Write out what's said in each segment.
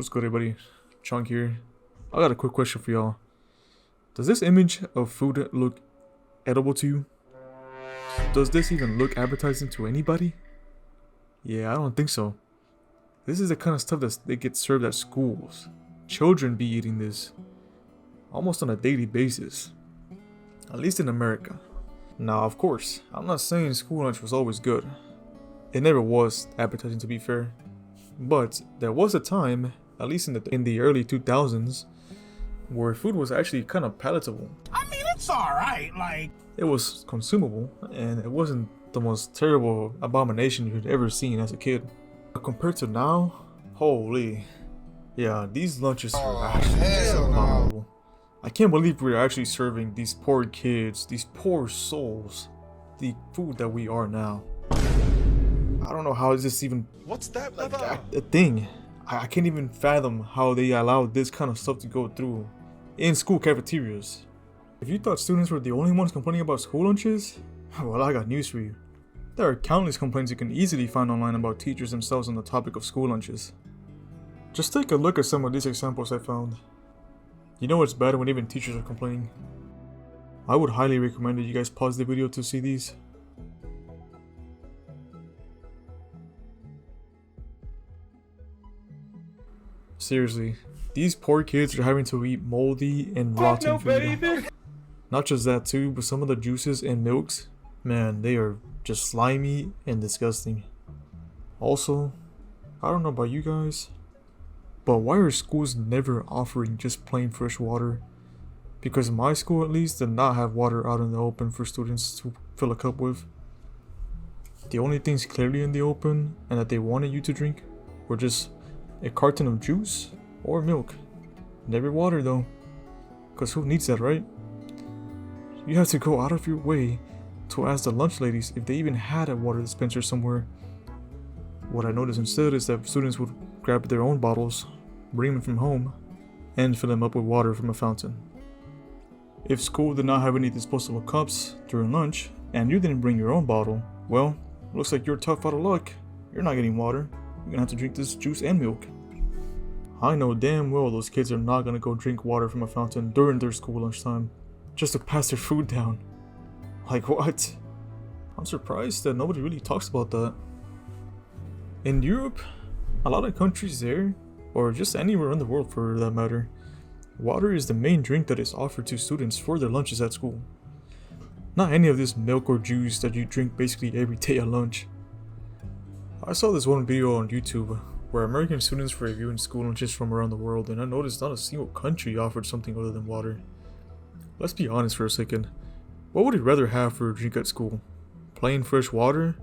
What's good, everybody? Chunk here. I got a quick question for y'all. Does this image of food look edible to you? Does this even look appetizing to anybody? Yeah, I don't think so. This is the kind of stuff that they get served at schools. Children be eating this almost on a daily basis. At least in America. Now, of course, I'm not saying school lunch was always good. It never was appetizing, to be fair. But there was a time, at least in the early 2000s, where food was actually kind of palatable. I mean, it's alright, like... It was consumable, and it wasn't the most terrible abomination you'd ever seen as a kid. But compared to now, holy... Yeah, these lunches are actually abominable. I can't believe we're actually serving these poor kids, these poor souls, the food that we are now. I don't know how is this even... What's that, like, a thing. I can't even fathom how they allowed this kind of stuff to go through in school cafeterias. If you thought students were the only ones complaining about school lunches, well, I got news for you. There are countless complaints you can easily find online about teachers themselves on the topic of school lunches. Just take a look at some of these examples I found. You know it's bad when even teachers are complaining. I would highly recommend that you guys pause the video to see these. Seriously, these poor kids are having to eat moldy and rotten food. Not just that too, but some of the juices and milks, man, they are just slimy and disgusting. Also, I don't know about you guys, but why are schools never offering just plain fresh water? Because my school at least did not have water out in the open for students to fill a cup with. The only things clearly in the open and that they wanted you to drink were just a carton of juice or milk. Never water though, because who needs that, right? You have to go out of your way to ask the lunch ladies if they even had a water dispenser somewhere. What I noticed instead is that students would grab their own bottles, bring them from home, and fill them up with water from a fountain. If school did not have any disposable cups during lunch, and you didn't bring your own bottle, well, looks like you're tough out of luck. You're not getting water. You're gonna have to drink this juice and milk. I know damn well those kids are not gonna go drink water from a fountain during their school lunchtime, just to pass their food down. Like what? I'm surprised that nobody really talks about that. In Europe, a lot of countries there, or just anywhere in the world for that matter, water is the main drink that is offered to students for their lunches at school. Not any of this milk or juice that you drink basically every day at lunch. I saw this one video on YouTube where American students were reviewing school lunches from around the world, and I noticed not a single country offered something other than water. Let's be honest for a second. What would you rather have for a drink at school? Plain fresh water?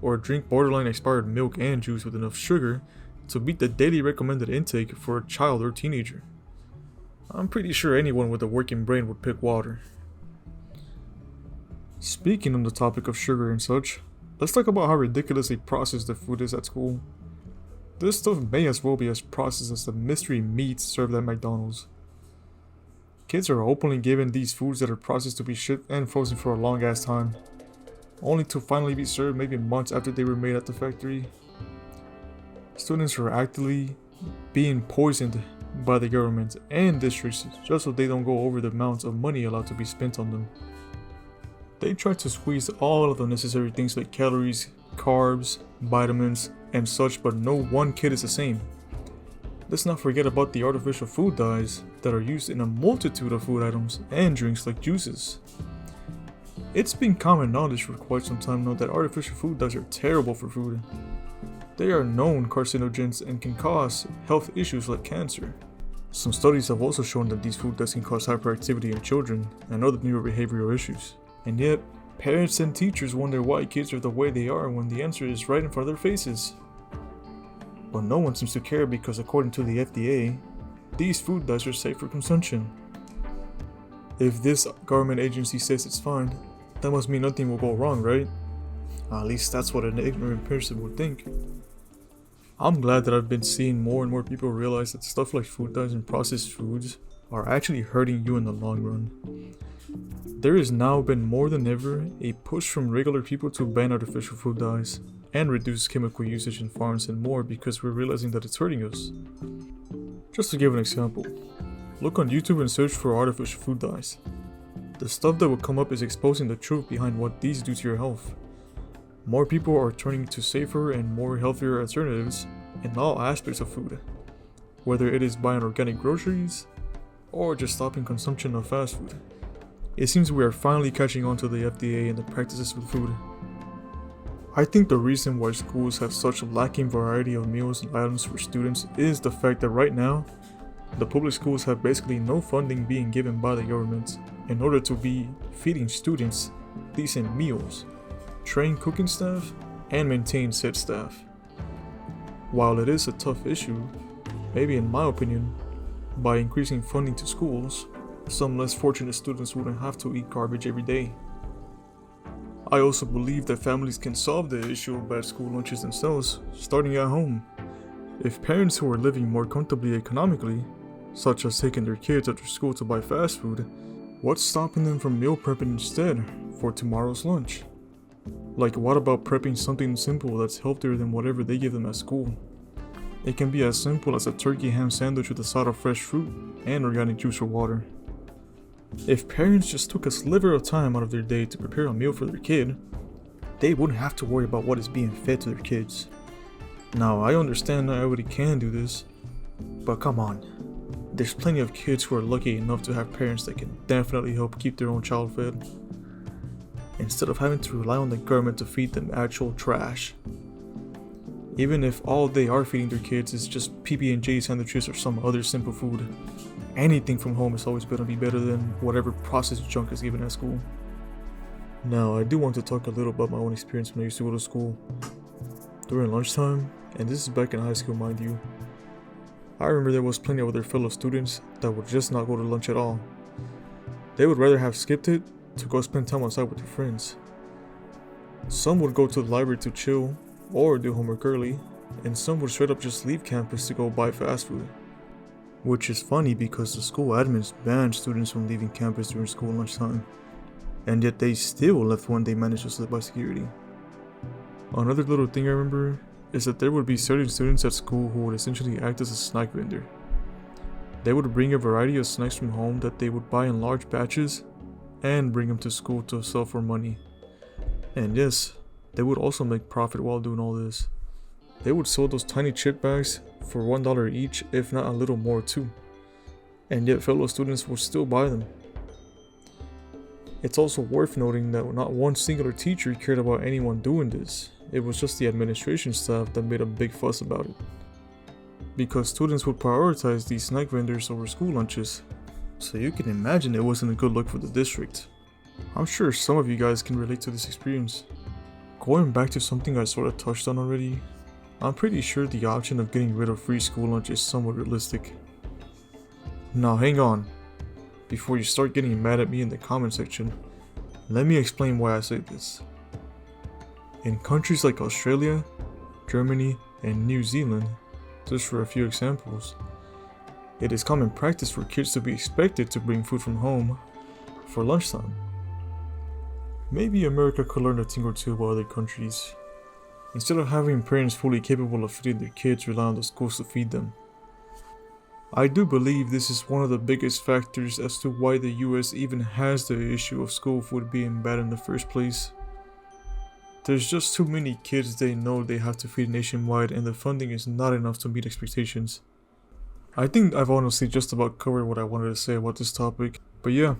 Or drink borderline expired milk and juice with enough sugar to beat the daily recommended intake for a child or teenager? I'm pretty sure anyone with a working brain would pick water. Speaking on the topic of sugar and such, let's talk about how ridiculously processed the food is at school. This stuff may as well be as processed as the mystery meats served at McDonald's. Kids are openly given these foods that are processed to be shipped and frozen for a long ass time, only to finally be served maybe months after they were made at the factory. Students are actively being poisoned by the government and districts just so they don't go over the amounts of money allowed to be spent on them. They try to squeeze all of the necessary things like calories, carbs, vitamins, and such, but no one kid is the same. Let's not forget about the artificial food dyes that are used in a multitude of food items and drinks like juices. It's been common knowledge for quite some time now that artificial food dyes are terrible for food. They are known carcinogens and can cause health issues like cancer. Some studies have also shown that these food dyes can cause hyperactivity in children and other neurobehavioral issues. And yet, parents and teachers wonder why kids are the way they are when the answer is right in front of their faces. But no one seems to care because according to the FDA, these food dyes are safe for consumption. If this government agency says it's fine, that must mean nothing will go wrong, right? At least that's what an ignorant person would think. I'm glad that I've been seeing more and more people realize that stuff like food dyes and processed foods are actually hurting you in the long run. There has now been more than ever a push from regular people to ban artificial food dyes and reduce chemical usage in farms and more because we're realizing that it's hurting us. Just to give an example, look on YouTube and search for artificial food dyes. The stuff that will come up is exposing the truth behind what these do to your health. More people are turning to safer and more healthier alternatives in all aspects of food, whether it is buying organic groceries or just stopping consumption of fast food. It seems we are finally catching on to the FDA and the practices with food. I think the reason why schools have such a lacking variety of meals and items for students is the fact that right now, the public schools have basically no funding being given by the government in order to be feeding students decent meals, train cooking staff, and maintain said staff. While it is a tough issue, maybe in my opinion, by increasing funding to schools, some less fortunate students wouldn't have to eat garbage every day. I also believe that families can solve the issue of bad school lunches themselves, starting at home. If parents who are living more comfortably economically, such as taking their kids after school to buy fast food, what's stopping them from meal prepping instead for tomorrow's lunch? Like, what about prepping something simple that's healthier than whatever they give them at school? It can be as simple as a turkey ham sandwich with a side of fresh fruit and organic juice or water. If parents just took a sliver of time out of their day to prepare a meal for their kid, they wouldn't have to worry about what is being fed to their kids. Now, I understand not everybody can do this, but come on. There's plenty of kids who are lucky enough to have parents that can definitely help keep their own child fed, instead of having to rely on the government to feed them actual trash. Even if all they are feeding their kids is just PB&J sandwiches or some other simple food, anything from home is always going to be better than whatever processed junk is given at school. Now, I do want to talk a little about my own experience when I used to go to school. During lunchtime, and this is back in high school mind you, I remember there was plenty of other fellow students that would just not go to lunch at all. They would rather have skipped it to go spend time outside with their friends. Some would go to the library to chill or do homework early, and some would straight up just leave campus to go buy fast food. Which is funny because the school admins banned students from leaving campus during school lunchtime, and yet they still left when they managed to slip by security. Another little thing I remember is that there would be certain students at school who would essentially act as a snack vendor. They would bring a variety of snacks from home that they would buy in large batches and bring them to school to sell for money. And yes, they would also make profit while doing all this. They would sell those tiny chip bags for $1 each, if not a little more too. And yet fellow students would still buy them. It's also worth noting that not one singular teacher cared about anyone doing this. It was just the administration staff that made a big fuss about it. Because students would prioritize these snack vendors over school lunches. So you can imagine it wasn't a good look for the district. I'm sure some of you guys can relate to this experience. Going back to something I sort of touched on already, I'm pretty sure the option of getting rid of free school lunch is somewhat realistic. Now hang on. Before you start getting mad at me in the comment section, let me explain why I say this. In countries like Australia, Germany, and New Zealand, just for a few examples, it is common practice for kids to be expected to bring food from home for lunchtime. Maybe America could learn a thing or two about other countries, instead of having parents fully capable of feeding their kids rely on the schools to feed them. I do believe this is one of the biggest factors as to why the US even has the issue of school food being bad in the first place. There's just too many kids they know they have to feed nationwide, and the funding is not enough to meet expectations. I think I've honestly just about covered what I wanted to say about this topic, but yeah,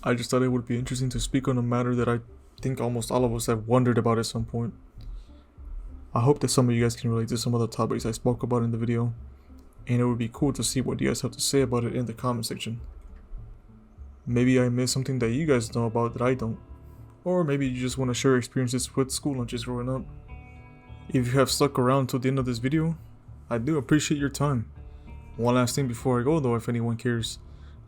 I just thought it would be interesting to speak on a matter that I think almost all of us have wondered about at some point. I hope that some of you guys can relate to some of the topics I spoke about in the video, and it would be cool to see what you guys have to say about it in the comment section. Maybe I missed something that you guys know about that I don't. Or maybe you just want to share experiences with school lunches growing up. If you have stuck around till the end of this video, I do appreciate your time. One last thing before I go though, if anyone cares,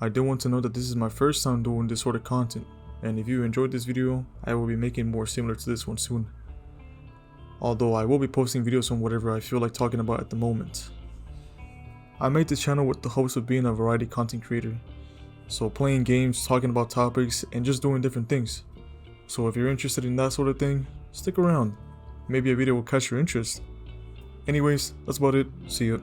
I do want to know that this is my first time doing this sort of content, and if you enjoyed this video, I will be making more similar to this one soon. Although I will be posting videos on whatever I feel like talking about at the moment. I made this channel with the hopes of being a variety content creator, so playing games, talking about topics, and just doing different things. So if you're interested in that sort of thing, stick around. Maybe a video will catch your interest. Anyways, that's about it. See ya.